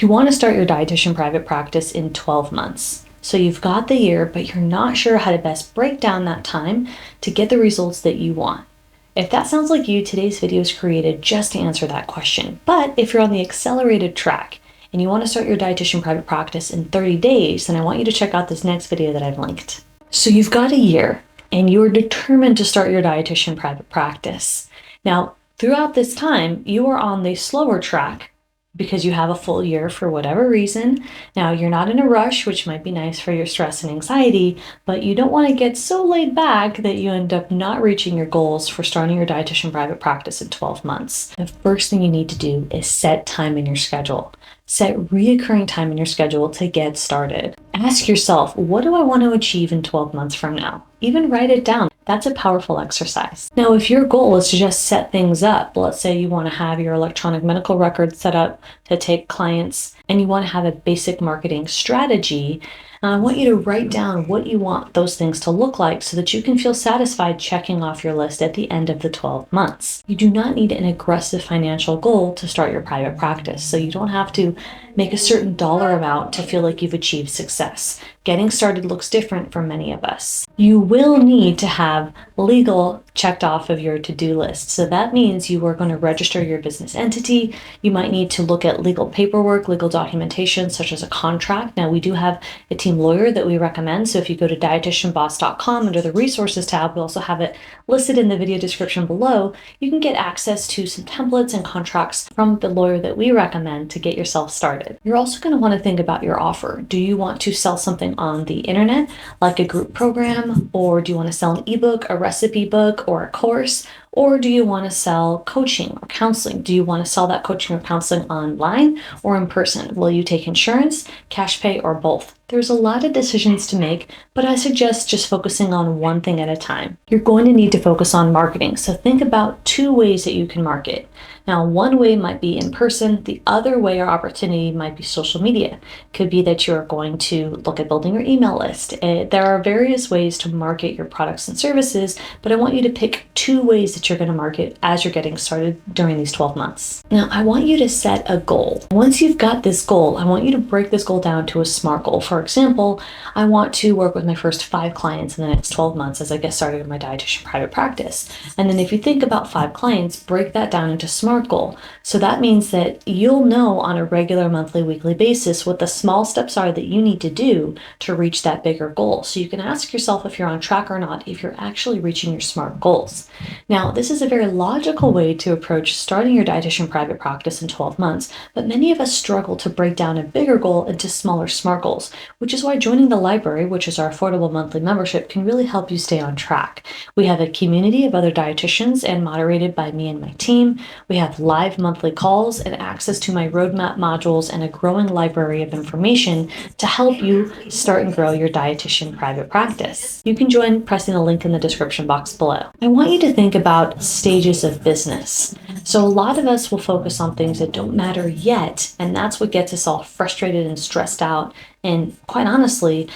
You want to start your dietitian private practice in 12 months. So you've got the year, but you're not sure how to best break down that time to get the results that you want. If that sounds like you, today's video is created just to answer that question. But if you're on the accelerated track and you want to start your dietitian private practice in 30 days, then I want you to check out this next video that I've linked. So you've got a year and you're determined to start your dietitian private practice. Now, throughout this time, you are on the slower track because you have a full year for whatever reason. Now, you're not in a rush, which might be nice for your stress and anxiety, but you don't want to get so laid back that you end up not reaching your goals for starting your dietitian private practice in 12 months. The first thing you need to do is set time in your schedule. Set reoccurring time in your schedule to get started. Ask yourself, what do I want to achieve in 12 months from now? Even write it down. That's a powerful exercise. Now, if your goal is to just set things up, let's say you want to have your electronic medical record set up to take clients and you want to have a basic marketing strategy, I want you to write down what you want those things to look like so that you can feel satisfied checking off your list at the end of the 12 months. You do not need an aggressive financial goal to start your private practice, so you don't have to make a certain dollar amount to feel like you've achieved success. Getting started looks different for many of us. You will need to have legal checked off of your to-do list. So that means you are going to register your business entity. You might need to look at legal paperwork, legal documentation, such as a contract. Now, we do have a team lawyer that we recommend. So if you go to dietitianboss.com under the resources tab, we also have it listed in the video description below. You can get access to some templates and contracts from the lawyer that we recommend to get yourself started. You're also going to want to think about your offer. Do you want to sell something on the internet, like a group program, or do you want to sell an ebook, a recipe book, or a course? Or do you want to sell coaching or counseling? Do you want to sell that coaching or counseling online or in person? Will you take insurance, cash pay, or both? There's a lot of decisions to make, but I suggest just focusing on one thing at a time. You're going to need to focus on marketing, so think about two ways that you can market. Now, one way might be in person. The other way or opportunity might be social media. Could be that you're going to look at building your email list. There are various ways to market your products and services, but I want you to pick two ways that you're going to market as you're getting started during these 12 months. Now, I want you to set a goal. Once you've got this goal, I want you to break this goal down to a SMART goal. For example, I want to work with my first 5 clients in the next 12 months as I get started in my dietitian private practice. And then if you think about 5 clients, break that down into SMART goal. So that means that you'll know on a regular monthly, weekly basis what the small steps are that you need to do to reach that bigger goal. So you can ask yourself if you're on track or not, if you're actually reaching your SMART goals. Now, this is a very logical way to approach starting your dietitian private practice in 12 months, but many of us struggle to break down a bigger goal into smaller SMART goals, which is why joining the library, which is our affordable monthly membership, can really help you stay on track. We have a community of other dietitians and moderated by me and my team. We have live monthly calls and access to my roadmap modules and a growing library of information to help you start and grow your dietitian private practice. You can join pressing the link in the description box below. I want you to think about stages of business. So a lot of us will focus on things that don't matter yet, and that's what gets us all frustrated and stressed out, and quite honestly,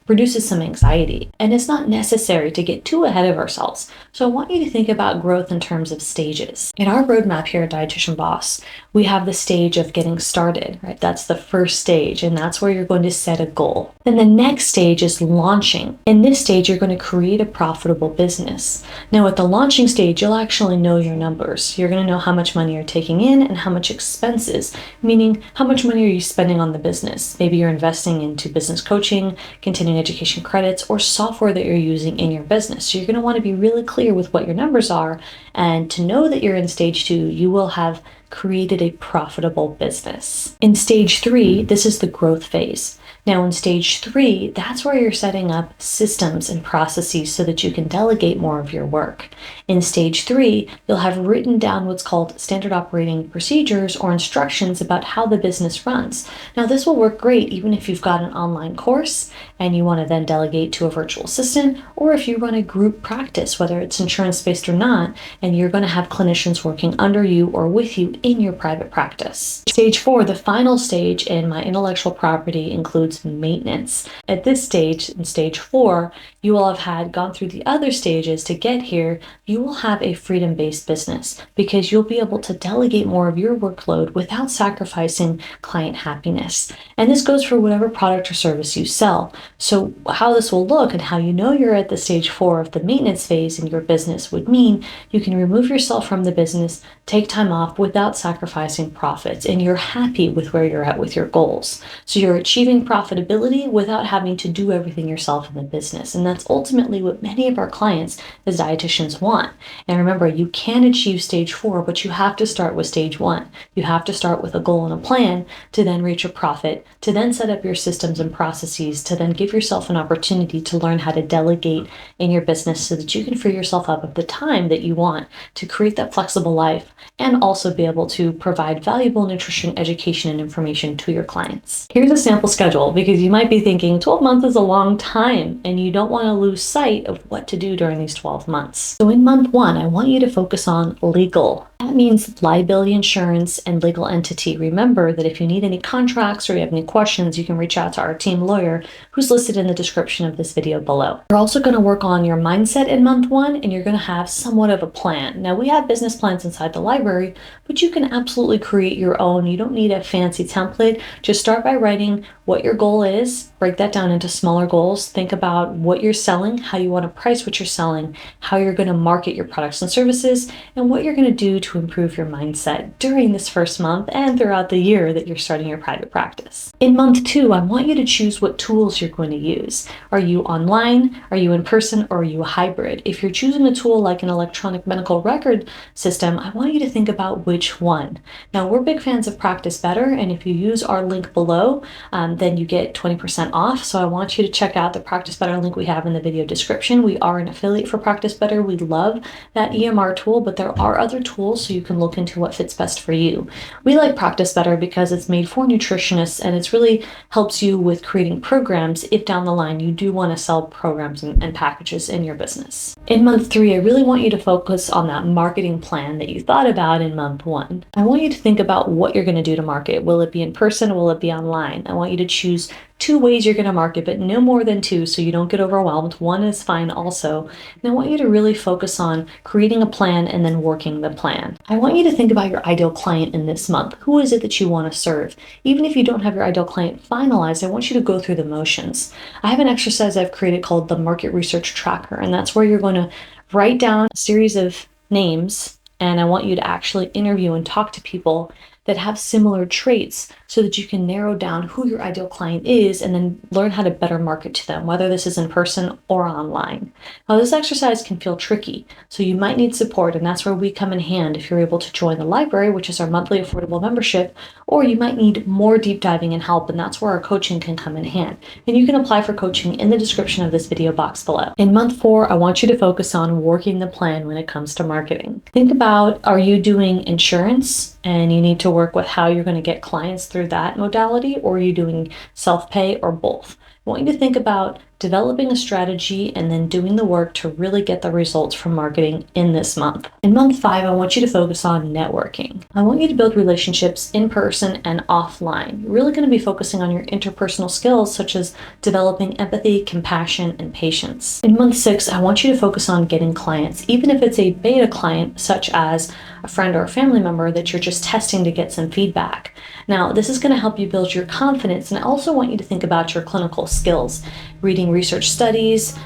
produces some anxiety. And it's not necessary to get too ahead of ourselves. So I want you to think about growth in terms of stages. In our roadmap here at Dietitian Boss, we have the stage of getting started, right? That's the first stage, and that's where you're going to set a goal. Then the next stage is launching. In this stage, you're going to create a profitable business. Now, at the launching stage, you'll actually know your numbers. You're going to know how much money you're taking in and how much expenses, meaning how much money are you spending on the business. Maybe you're investing into business coaching, continuing education credits, or software that you're using in your business. So you're going to want to be really clear with what your numbers are, and to know that you're in stage 2, you will have created a profitable business. In stage 3, this is the growth phase. Now in stage 3, that's where you're setting up systems and processes so that you can delegate more of your work. In stage 3, you'll have written down what's called standard operating procedures or instructions about how the business runs. Now this will work great even if you've got an online course and you want to then delegate to a virtual assistant, or if you run a group practice, whether it's insurance-based or not, and you're going to have clinicians working under you or with you in your private practice. Stage 4, the final stage in my intellectual property, includes maintenance. At this stage, in stage 4, you will have gone through the other stages to get here. You will have a freedom-based business because you'll be able to delegate more of your workload without sacrificing client happiness. And this goes for whatever product or service you sell. So how this will look and how you know you're at the stage 4 of the maintenance phase in your business would mean you can remove yourself from the business, take time off without sacrificing profits, and you're happy with where you're at with your goals. So you're achieving profitability without having to do everything yourself in the business. And that's ultimately what many of our clients as dietitians want. And remember, you can achieve stage 4, but you have to start with stage 1. You have to start with a goal and a plan to then reach a profit, to then set up your systems and processes, to then give yourself an opportunity to learn how to delegate in your business so that you can free yourself up of the time that you want to create that flexible life and also be able to provide valuable nutrition education and information to your clients. Here's a sample schedule because you might be thinking 12 months is a long time and you don't want to lose sight of what to do during these 12 months. So in month 1, I want you to focus on legal. That means liability insurance and legal entity. Remember that if you need any contracts or you have any questions, you can reach out to our team lawyer who's listed in the description of this video below. You're also going to work on your mindset in month 1, and you're going to have somewhat of a plan. Now, we have business plans inside the library, but you can absolutely create your own. You don't need a fancy template. Just start by writing what your goal is, break that down into smaller goals. Think about what you're selling, how you want to price what you're selling, how you're going to market your products and services, and what you're going to do to improve your mindset during this first month and throughout the year that you're starting your private practice. In month 2, I want you to choose what tools you're going to use. Are you online? Are you in person? Or are you a hybrid? If you're choosing a tool like an electronic medical record system, I want you to think about which one. Now, we're big fans of Practice Better, and if you use our link below, then you get 20% off. So I want you to check out the Practice Better link we have in the video description. We are an affiliate for Practice Better. We love that EMR tool, but there are other tools so you can look into what fits best for you. We like Practice Better because it's made for nutritionists and it's really helps you with creating programs if down the line you do want to sell programs and packages in your business. In month 3, I really want you to focus on that marketing plan that you thought about in month 1. I want you to think about what you're going to do to market. Will it be in person? Will it be online? I want you to choose 2 ways you're going to market, but no more than 2 so you don't get overwhelmed. 1 is fine also. And I want you to really focus on creating a plan and then working the plan. I want you to think about your ideal client in this month. Who is it that you want to serve? Even if you don't have your ideal client finalized, I want you to go through the motions. I have an exercise I've created called the Market Research Tracker, and that's where you're going to write down a series of names, and I want you to actually interview and talk to people that have similar traits so that you can narrow down who your ideal client is and then learn how to better market to them, whether this is in person or online. Now, this exercise can feel tricky, so you might need support, and that's where we come in hand if you're able to join the library, which is our monthly affordable membership, or you might need more deep diving and help, and that's where our coaching can come in hand. And you can apply for coaching in the description of this video box below. In month 4, I want you to focus on working the plan when it comes to marketing. Think about, are you doing insurance and you need to work with how you're going to get clients through that modality, or are you doing self-pay, or both? I want you to think about developing a strategy and then doing the work to really get the results from marketing in this month. In month 5, I want you to focus on networking. I want you to build relationships in person and offline. You're really going to be focusing on your interpersonal skills, such as developing empathy, compassion, and patience. In month 6, I want you to focus on getting clients, even if it's a beta client, such as a friend or a family member that you're just testing to get some feedback. Now, this is going to help you build your confidence, and I also want you to think about your clinical skills, reading research studies,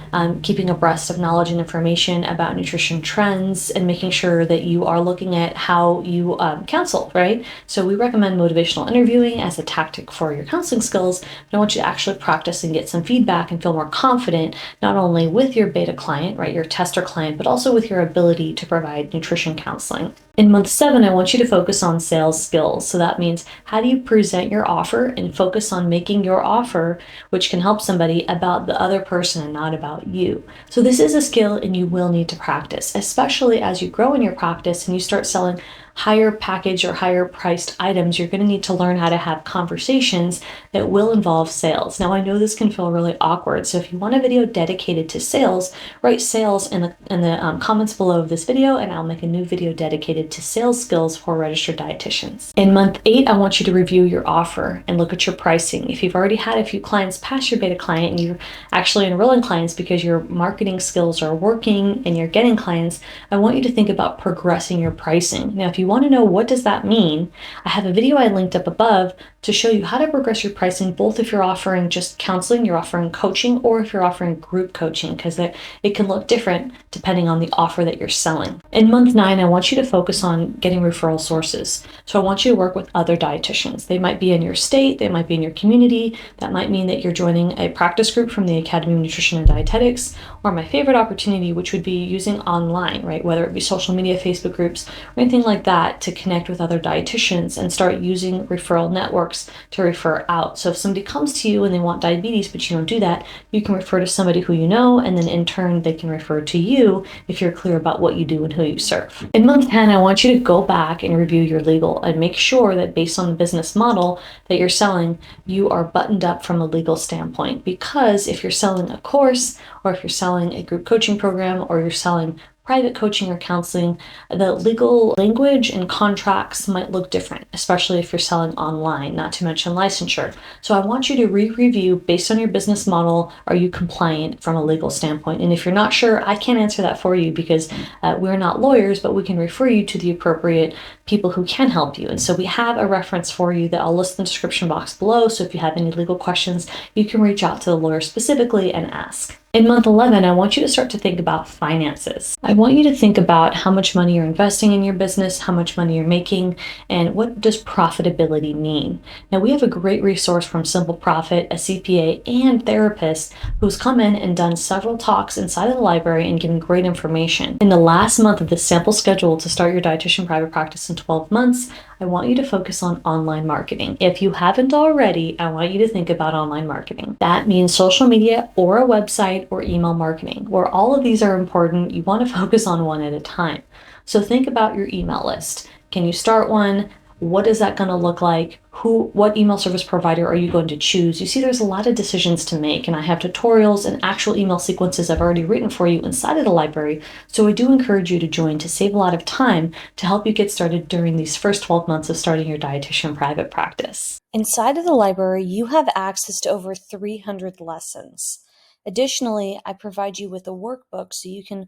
keeping abreast of knowledge and information about nutrition trends, and making sure that you are looking at how you counsel, right? So we recommend motivational interviewing as a tactic for your counseling skills, but I want you to actually practice and get some feedback and feel more confident, not only with your beta client, right, your tester client, but also with your ability to provide nutrition counseling. In month 7, I want you to focus on sales skills. So that means, how do you present your offer and focus on making your offer, which can help somebody, about the other person and not about you. So this is a skill and you will need to practice, especially as you grow in your practice and you start selling higher package or higher priced items, you're going to need to learn how to have conversations that will involve sales. Now, I know this can feel really awkward, so if you want a video dedicated to sales, write sales in the comments below of this video, and I'll make a new video dedicated to sales skills for registered dietitians. In month 8, I want you to review your offer and look at your pricing. If you've already had a few clients pass your beta client and you're actually enrolling clients because your marketing skills are working and you're getting clients, I want you to think about progressing your pricing. Now, if you want to know what does that mean, I have a video I linked up above to show you how to progress your pricing, both if you're offering just counseling, you're offering coaching, or if you're offering group coaching, because it can look different depending on the offer that you're selling. In month 9, I want you to focus on getting referral sources. So I want you to work with other dietitians. They might be in your state, they might be in your community. That might mean that you're joining a practice group from the Academy of Nutrition and Dietetics, or my favorite opportunity, which would be using online, right? Whether it be social media, Facebook groups, or anything like that, to connect with other dietitians and start using referral networks to refer out. So if somebody comes to you and they want diabetes, but you don't do that, you can refer to somebody who you know, and then in turn, they can refer to you if you're clear about what you do and who you serve. In month 10, I want you to go back and review your legal and make sure that based on the business model that you're selling, you are buttoned up from a legal standpoint. Because if you're selling a course, or if you're selling a group coaching program, or you're selling private coaching or counseling, the legal language and contracts might look different, especially if you're selling online, not to mention licensure. So I want you to review based on your business model, are you compliant from a legal standpoint? And if you're not sure, I can't answer that for you because we're not lawyers, but we can refer you to the appropriate people who can help you. And so we have a reference for you that I'll list in the description box below. So if you have any legal questions, you can reach out to the lawyer specifically and ask. In month 11, I want you to start to think about finances. I want you to think about how much money you're investing in your business, how much money you're making, and what does profitability mean? Now, we have a great resource from Simple Profit, a CPA and therapist who's come in and done several talks inside of the library and given great information. In the last month of the sample schedule to start your dietitian private practice in 12 months, I want you to focus on online marketing. If you haven't already, I want you to think about online marketing. That means social media or a website or email marketing, where all of these are important. You want to focus on one at a time. So think about your email list. Can you start one? What is that going to look like? What email service provider are you going to choose? You see, there's a lot of decisions to make, and I have tutorials and actual email sequences I've already written for you inside of the library. So I do encourage you to join to save a lot of time to help you get started during these first 12 months of starting your dietitian private practice. Inside of the library, you have access to over 300 lessons. Additionally, I provide you with a workbook so you can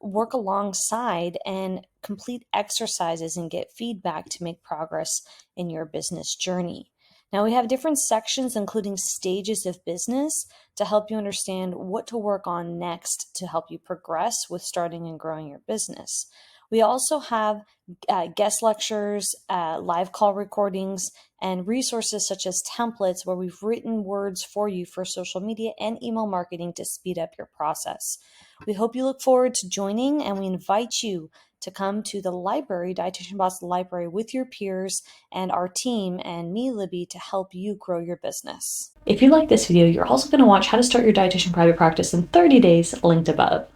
work alongside and complete exercises and get feedback to make progress in your business journey. Now, we have different sections, including stages of business, to help you understand what to work on next to help you progress with starting and growing your business. We also have guest lectures, live call recordings, and resources such as templates where we've written words for you for social media and email marketing to speed up your process. We hope you look forward to joining, and we invite you to come to the library, Dietitian Boss Library, with your peers and our team and me, Libby, to help you grow your business. If you like this video, you're also going to watch how to start your dietitian private practice in 30 days, linked above.